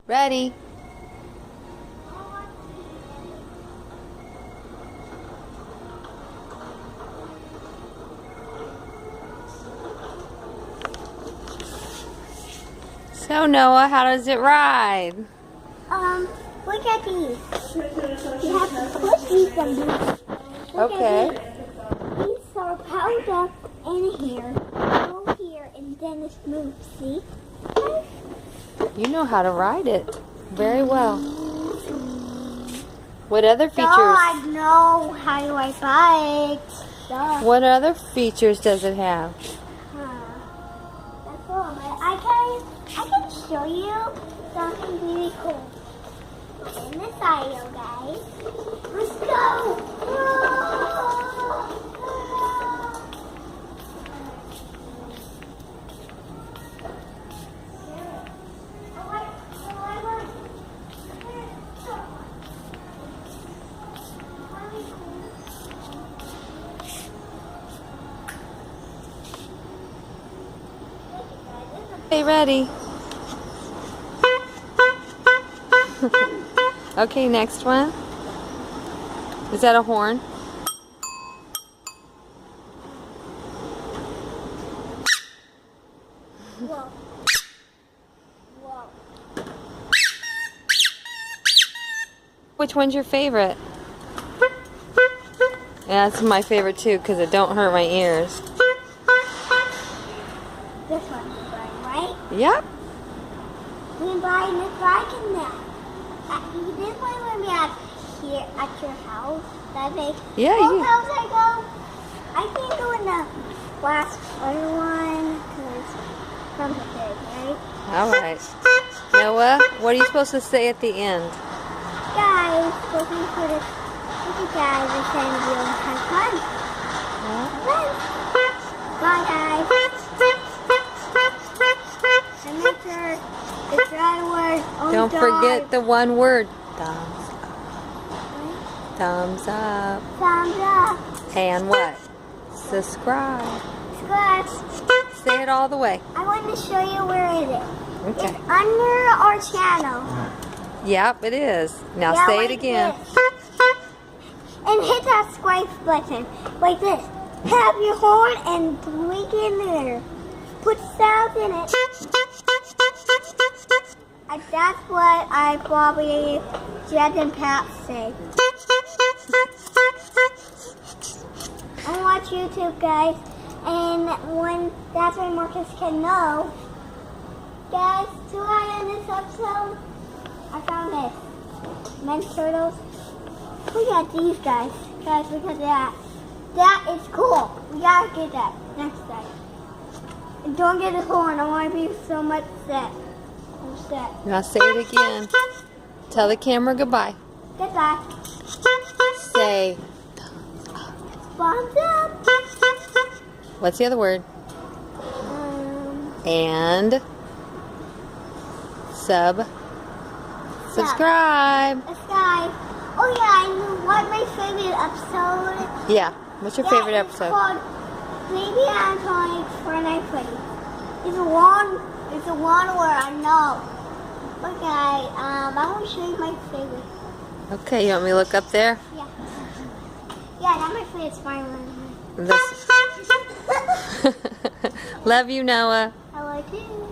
Ready. So Noah, how does it ride? Look at these. You have to push these and these. Okay. These are powder in here. Go here and then it moves, see? You know how to ride it very well. What other features? Oh, I know how to ride bikes. Duh. What other features does it have? That's all. I can show you something really cool. In this aisle, guys. Let's go! Okay, ready. Okay, next one. Is that a horn? Whoa. Whoa. Which one's your favorite? Yeah, that's my favorite too because it don't hurt my ears. This one's right? Yep. We're buying this bike in there. This one will be here at your house. That big. Yeah, Both house I go. I can't go in the last other one because from the big, right? All right. Noah, what are you supposed to say at the end? Guys, looking for this. Thank you guys for sending you have fun. Bye guys. And make sure it's the right word. Oh, Don't God. forget the one word. Thumbs up. Thumbs up. Thumbs up. And what? Subscribe. Subscribe. Say it all the way. I want to show you where it is. Okay. It's under our channel. Yep, it is. Now Yeah, say like it again. this. And hit that subscribe button. Like this. Have your horn and blink in there. Put sound in it. And that's what I probably Jed and Pat say. I watch YouTube, guys. And when that's when Marcus can know. Guys, to end this episode, I found this. Men's turtles. Look at these guys. Guys, look at that. That is cool. We gotta get that next time. And don't get a horn. I want to be so much set. I'm set. Now say it again. Tell the camera goodbye. Goodbye. Say, Thumbs up. what's the other word? And subscribe. Subscribe. Oh yeah, and what my favorite episode? Yeah. What's your favorite That is episode? called Maybe I'm calling Fortnite Freddy. It's the one where I know. Okay, I want to show you my favorite. Okay, you want me to look up there? Yeah. Yeah, that's my favorite Spider-Man. This. Love you, Noah. I like you.